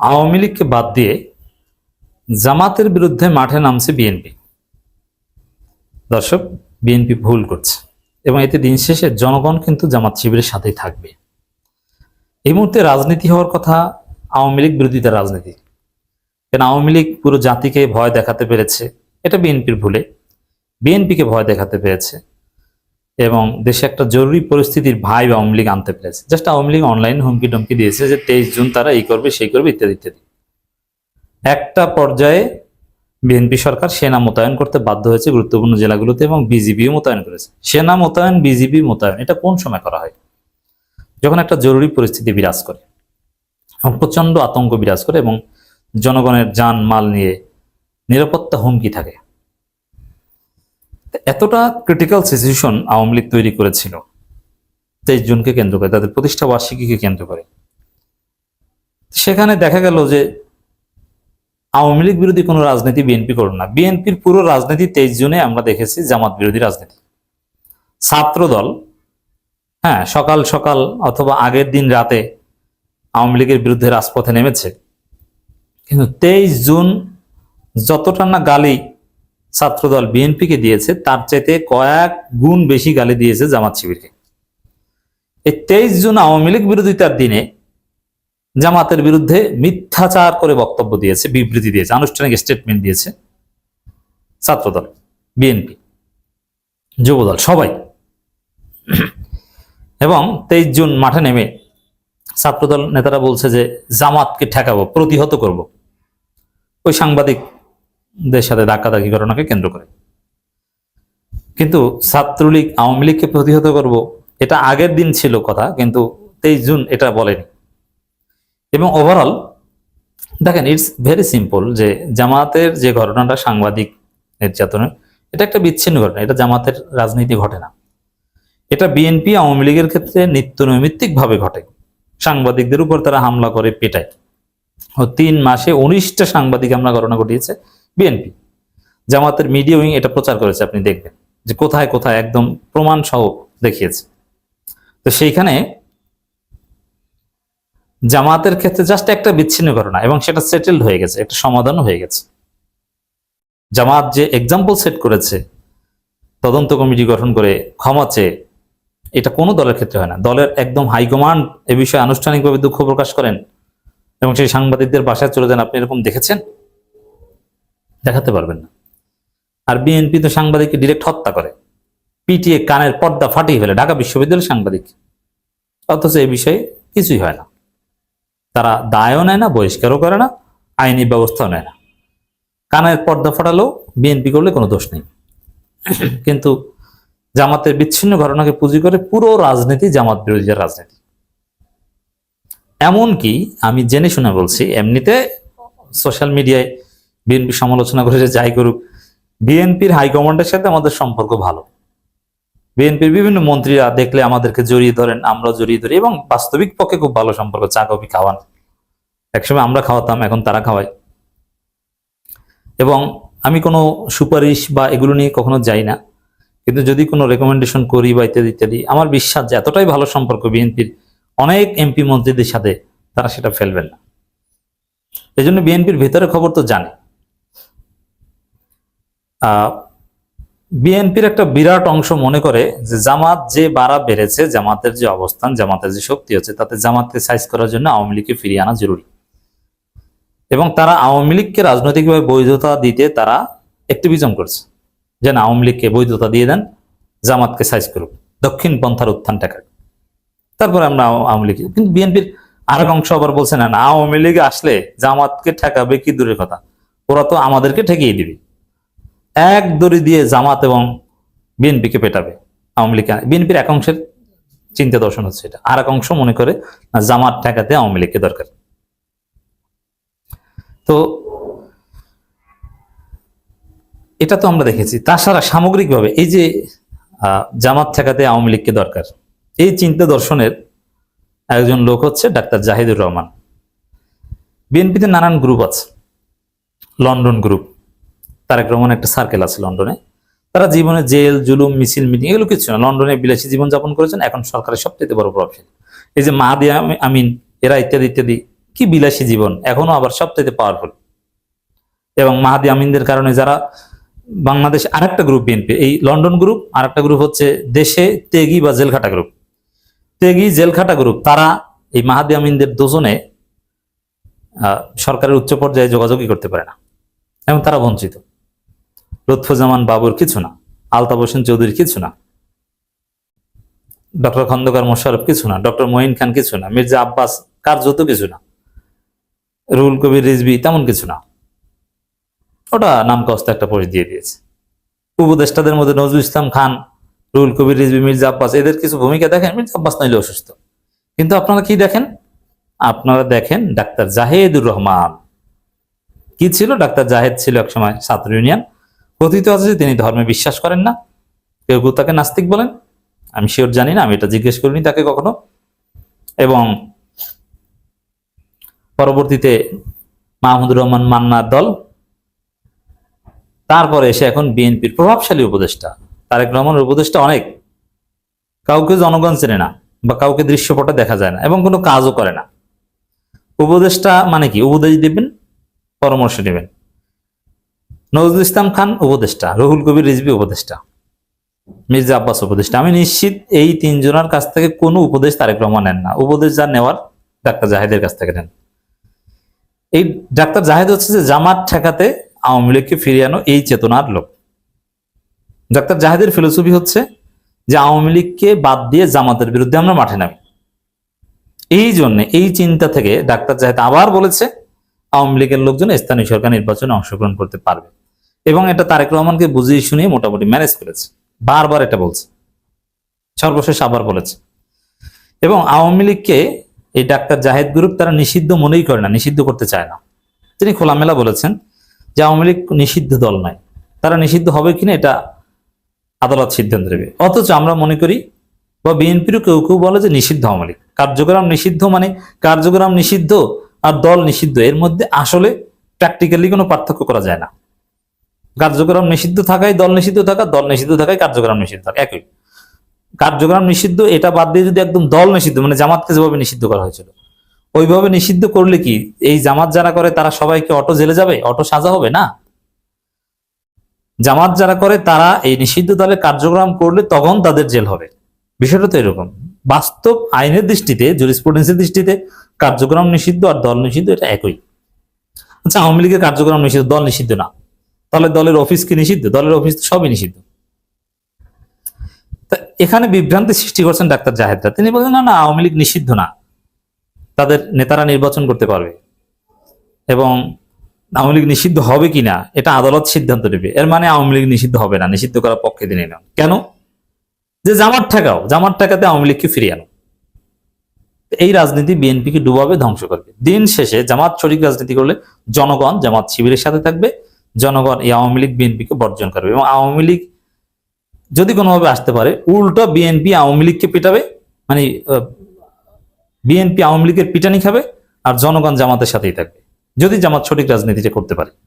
আওয়ামী লীগকে বাদ দিয়ে জামাতের বিরুদ্ধে মাঠে নামছে বিএনপি। দর্শক, বিএনপি ভুল করছে এবং এতে দিন শেষে জনগণ কিন্তু জামাত শিবিরের সাথেই থাকবে। এই মুহূর্তে রাজনীতি হওয়ার কথা আওয়ামী লীগ বিরোধিতা রাজনীতি। কেন আওয়ামী লীগ পুরো জাতিকে ভয় দেখাতে পেরেছে, এটা বিএনপির ভুলে। বিএনপিকে ভয় দেখাতে পেরেছে এবং দেশে একটা জরুরি পরিস্থিতির ভাই আওয়ামী লীগ আনতে পেরেছে। জাস্ট আওয়ামী লীগ অনলাইন হুমকি টমকি দিয়েছে যে 23 জুন তারা এই করবে সেই করবে ইত্যাদি ইত্যাদি। একটা পর্যায়ে বিএনপি সরকার সেনা মোতায়েন করতে বাধ্য হয়েছে গুরুত্বপূর্ণ জেলাগুলোতে এবং বিজিবিও মোতায়েন করেছে। সেনা মোতায়েন, বিজিবি মোতায়েন, এটা কোন সময় করা হয়? যখন একটা জরুরি পরিস্থিতি বিরাজ করে এবং প্রচন্ড আতঙ্ক বিরাজ করে এবং জনগণের জান মাল নিয়ে নিরাপত্তা হুমকি থাকে। এতটা ক্রিটিক্যাল সিচুয়েশন আওয়ামী লীগ তৈরি করেছিল 23 জুনকে কেন্দ্র করে, তাদের প্রতিষ্ঠা বার্ষিকীকে কেন্দ্র করে। সেখানে দেখা গেল যে আওয়ামী লীগ বিরোধী কোনো রাজনীতি বিএনপি করল না। বিএনপির পুরো রাজনীতি 23 জুনে আমরা দেখেছি জামাত বিরোধী রাজনীতি। ছাত্র দল সকাল সকাল অথবা আগের দিন রাতে আওয়ামী লীগের বিরুদ্ধে রাজপথে নেমেছে, কিন্তু 23 জুন যতটা না গালি ছাত্রদল বিএনপিকে দিয়েছে তার চাইতে কয়েক গুণ বেশি গালি দিয়েছে জামাত শিবিরকে। এই 23 জুন আওয়ামী লীগ বিরোধিতার দিনে জামাতের বিরুদ্ধে মিথ্যাচার করে বক্তব্য দিয়েছে, বিবৃতি দিয়েছে, আনুষ্ঠানিক স্টেটমেন্ট দিয়েছে ছাত্রদল, বিএনপি, যুবদল, সবাই। এবং 23 জুন মাঠে নেমে ছাত্রদল নেতারা বলছে যে জামাতকে ঠেকাবো, প্রতিহত করব, ওই সাংবাদিকদের সাথে ধাক্কাধাক্কি ঘটনাকে কেন্দ্র করে। কিন্তু ছাত্রলীগ আওয়ামী লীগকে প্রতিহত করব, এটা আগের দিন ছিল কথা, কিন্তু 23 জুন এটা বলেনি। এবং ওভারঅল দেখেন, ইটস ভেরি সিম্পল যে জামাতের যে ঘটনাটা সাংবাদিক নির্যাতনের, এটা একটা বিচ্ছিন্ন ঘটনা, এটা জামাতের রাজনীতি ঘটে না। এটা বিএনপি আওয়ামী লীগের ক্ষেত্রে নিত্য নৈমিত্তিক ভাবে ঘটে। সাংবাদিকদের উপর তারা হামলা করে, পেটায়। 3 মাসে 19টা সাংবাদিক হামলা ঘটনা ঘটিয়েছে বিএনপি। জামাতের মিডিয়া উইং এটা প্রচার করেছে, আপনি দেখবেন যে কোথায় কোথায় একদম প্রমাণ সহ দেখিয়েছে। তো সেইখানে জামাতের ক্ষেত্রে জাস্ট একটা বিচ্ছিন্ন ঘটনা এবং সেটা সেটেলড হয়ে গেছে, একটা সমাধান হয়ে গেছে। জামাত যে এক্সাম্পল সেট করেছে তদন্ত কমিটি গঠন করে ক্ষমা চেয়ে, এটা কোনো দলের ক্ষেত্রে হয় না। দলের একদম হাইকমান্ড এ বিষয়ে আনুষ্ঠানিকভাবে দুঃখ প্রকাশ করেন এবং সেই সাংবাদিকদের বাসায় চলে যান। আপনি এরকম দেখেছেন? দেখাতে পারবেন না। আর বিএনপি তো সাংবাদিককে ডিরেক্ট হত্যা করে, পিটিয়ে কানের পর্দা ফাটিয়ে ফেলে ঢাকা বিশ্ববিদ্যালয়ের সাংবাদিক, অথচ এই বিষয়ে কিছুই হয় না। তারা দায়ও নেয় না, বহিষ্কারও করে না, আইনি ব্যবস্থাও নেয় না। কানের পর্দা ফাটালেও বিএনপি করলে কোনো দোষ নেই। কিন্তু জামাতের বিচ্ছিন্ন ঘটনাকে পুঁজি করে পুরো রাজনীতি জামাত বিরোধী রাজনীতি। এমনকি আমি জেনে শুনে বলছি, এমনিতে সোশ্যাল মিডিয়ায় বিএনপি সমালোচনা করে যে যাই করুক, বিএনপির হাইকমান্ডের সাথে আমাদের সম্পর্ক ভালো। বিএনপির বিভিন্ন মন্ত্রীরা দেখলে আমাদেরকে জড়িয়ে ধরেন, আমরাও জড়িয়ে ধরি, এবং বাস্তবিক পক্ষে খুব ভালো সম্পর্ক। চা কফি খাওয়ান, একসময় আমরা খাওয়াতাম, এখন তারা খাওয়ায়। এবং আমি কোনো সুপারিশ বা এগুলো নিয়ে কখনো যাই না, কিন্তু যদি কোনো রেকমেন্ডেশন করি বা ইত্যাদি ইত্যাদি, আমার বিশ্বাস যে এতটাই ভালো সম্পর্ক বিএনপির অনেক এমপি মন্ত্রীদের সাথে, তারা সেটা ফেলবেন না। এই জন্য বিএনপির ভেতরে খবর তো জানে। বিএনপির একটা বিরাট অংশ মনে করে যে জামাত যে বাড়া বেড়েছে, জামাতের যে অবস্থান, জামাতের যে শক্তি হচ্ছে, তাতে জামাতকে সাইজ করার জন্য আওয়ামী লীগকে ফিরিয়ে আনা জরুরি। এবং তারা আওয়ামী লীগকে রাজনৈতিকভাবে বৈধতা দিতে তারা অ্যাক্টিভিজম করছে, যে না, আওয়ামী লীগকে বৈধতা দিয়ে দেন, জামাতকে সাইজ করুক, দক্ষিণ পন্থার উত্থান টেকাক, তারপরে আমরা আওয়ামী লীগ। কিন্তু বিএনপির আরেক অংশ আবার বলছে না, আওয়ামী লীগ আসলে জামাতকে ঠেকাবে কি দূরের কথা, ওরা তো আমাদেরকে ঠেকিয়ে দিবে। এক দড়ি দিয়ে জামাত এবং বিএনপিকে পেটাবে আওয়ামী লীগ। বিএনপির এক অংশের চিন্তা দর্শন হচ্ছে এটা। আর এক অংশ মনে করে না, জামাত ঠেকাতে আওয়ামী লীগকে দরকার। তো এটা তো আমরা দেখেছি। তাছাড়া সামগ্রিকভাবে এই যে জামাত ঠেকাতে আওয়ামী লীগকে দরকার, এই চিন্তা দর্শনের একজন লোক হচ্ছে ডাক্তার জাহিদুর রহমান। বিএনপিতে নানান গ্রুপ আছে, লন্ডন গ্রুপ, তারেক রহমান একটা সার্কেল আছে লন্ডনে। তারা জীবনে জেল, জুলুম, মিছিল, মিটিং এগুলো কিছু না, লন্ডনে বিলাসী জীবন যাপন করেছেন, এখন সরকারের সবচেয়ে বড় প্রভাবশালী। এই যে মাহাদি আমিন, এরা ইত্যাদি ইত্যাদি কি বিলাসী জীবন, এখনো আবার সবচেয়ে পাওয়ারফুল। এবং মাহাদি আমিনদের কারণে যারা বাংলাদেশ, আরেকটা গ্রুপ বিএনপি, এই লন্ডন গ্রুপ, আরেকটা গ্রুপ হচ্ছে দেশে তেগি বা জেলখাটা গ্রুপ। তেগি জেলখাটা গ্রুপ, তারা এই মাহাদি আমিনদের দুজনে সরকারের উচ্চ পর্যায়ে যোগাযোগই করতে পারে না, এবং তারা বঞ্চিত। লুৎফুজ্জামান বাবুর কিছু না, আলতাফ হোসেন চৌধুরী কিছু না, ডক্টর খন্দকার মোশাররফ কিছু না, ডক্টর মঈন খান কিছু না, মির্জা আব্বাস কার্যত কিছু না, রুহুল কবির রিজভী তেমন কিছু না। ওটা নামকাস্তে একটা পোস্ট দিয়ে দিয়েছে। উপদেষ্টাদের মধ্যে নজরুল ইসলাম খান, রুহুল কবির রিজভী, মির্জা আব্বাস, এদের কিছু ভূমিকা দেখেন? মির্জা আব্বাস নাইলে অসুস্থ, কিন্তু আপনারা কি দেখেন? আপনারা দেখেন ডাক্তার জাহেদুর রহমান। কি ছিল? ডাক্তার জাহেদ ছিল একসময় ছাত্র ইউনিয়ন। কথিত আছে যে তিনি ধর্মে বিশ্বাস করেন না, কেউ কেউ তাকে নাস্তিক বলেন, আমি শিওর জানি না, আমি এটা জিজ্ঞেস করিনি তাকে কখনো। এবং পরবর্তীতে মাহমুদুর রহমান মান্নার দল, তারপরে এসে এখন বিএনপির প্রভাবশালী উপদেষ্টা তারেক রহমানের উপদেষ্টা অনেক, কাউকে জনগণ চেনে না বা কাউকে দৃশ্যপটে দেখা যায় না, এবং কোনো কাজও করে না। উপদেষ্টা মানে কি? উপদেশ দিবেন, পরামর্শ নেবেন। নজরুল ইসলাম খান উপদেষ্টা, রুহুল কবির রিজভী উপদেষ্টা, মির্জা আব্বাস উপদেষ্টা। আমি নিশ্চিত এই তিনজনের কাছ থেকে কোনো উপদেশ তারেক রহমান নেন না। উপদেশ যা নেওয়ার ডাক্তার জাহেদের কাছ থেকে নেন। এই ডাক্তার জাহেদ হচ্ছে যে জামাত ঠেকাতে আওয়ামী লীগকে ফিরিয়ে আনো, এই চেতনার লোক। ডাক্তার জাহেদের ফিলোসফি হচ্ছে যে আওয়ামী লীগকে বাদ দিয়ে জামাতের বিরুদ্ধে আমরা মাঠে নামি। এই জন্য এই চিন্তা থেকে ডাক্তার জাহেদ আবার বলেছে আওয়ামী লীগের লোকজন স্থানীয় সরকার নির্বাচনে অংশগ্রহণ করতে পারবে, এবং এটা তারেক রহমানকে বুঝিয়ে শুনিয়ে মোটামুটি ম্যানেজ করেছে। বারবার এটা বলছে, সর্বশেষ আবার বলেছে। এবং আওয়ামী লীগকে এই ডাক্তার জাহেদ গ্রুপ তারা নিষিদ্ধ মনেই করে না, নিষিদ্ধ করতে চায় না। তিনি খোলামেলা বলেছেন যে আওয়ামী লীগ নিষিদ্ধ দল নয়, তারা নিষিদ্ধ হবে কিনা এটা আদালত সিদ্ধান্ত নেবে। অথচ আমরা মনে করি, বা বিএনপিরও কেউ কেউ বলে যে নিষিদ্ধ আওয়ামী লীগ। কার্যক্রম নিষিদ্ধ মানে কার্যক্রম নিষিদ্ধ আর দল নিষিদ্ধ, এর মধ্যে আসলে প্র্যাকটিক্যালি কোনো পার্থক্য করা যায় না। কার্যক্রম নিষিদ্ধ থাকায় দল নিষিদ্ধ থাকা, দল নিষিদ্ধ থাকায় কার্যক্রম নিষিদ্ধ থাকা একই। কার্যক্রম নিষিদ্ধ এটা বাদ দিয়ে যদি একদম দল নিষিদ্ধ, মানে জামাতকে যেভাবে নিষিদ্ধ করা হয়েছিল ওইভাবে নিষিদ্ধ করলে কি এই জামাত যারা করে তারা সবাইকে অটো জেলে যাবে, অটো সাজা হবে না? জামাত যারা করে তারা এই নিষিদ্ধ দলের কার্যক্রম করলে তখন তাদের জেল হবে। বিষয়টা তো এরকম। বাস্তব আইনের দৃষ্টিতে, জুরিসপ্রুডেন্সের দৃষ্টিতে কার্যক্রম নিষিদ্ধ আর দল নিষিদ্ধ এটা একই। আচ্ছা, আওয়ামী লীগের কার্যক্রম নিষিদ্ধ, দল নিষিদ্ধ না, তাহলে দলের অফিস কি নিষিদ্ধ? দলের অফিস সবই নিষিদ্ধ। তা এখানে বিভ্রান্তি সৃষ্টি করছেন ডাক্তার জাহেদরা। তিনি বলেন না, না আওয়ামী লীগ নিষিদ্ধ না, তাদের নেতারা নির্বাচন করতে পারবে, এবং আওয়ামী লীগ নিষিদ্ধ হবে কিনা এটা আদালত সিদ্ধান্ত নেবে। এর মানে আওয়ামী লীগ নিষিদ্ধ হবে না, নিষিদ্ধ করার পক্ষে তিনি নেন কেন? যে জামাত ঠেকাও, জামাত ঠেকাতে আওয়ামী লীগকে ফিরিয়ে আনো। এই রাজনীতি বিএনপিকে ডুবাবে, ধ্বংস করবে। দিন শেষে জামাত সঠিক রাজনীতি করলে জনগণ জামাত শিবিরের সাথে থাকবে, জনগণ এই আওয়ামী লীগ বিএনপিকে বর্জন করবে, এবং আওয়ামী লীগ যদি কোনোভাবে আসতে পারে উল্টো বিএনপি আওয়ামী লীগকে পিটাবে, মানে বিএনপি আওয়ামী লীগের পিটানি খাবে, আর জনগণ জামাতের সাথেই থাকবে, যদি জামাত সঠিক রাজনীতিটা করতে পারে।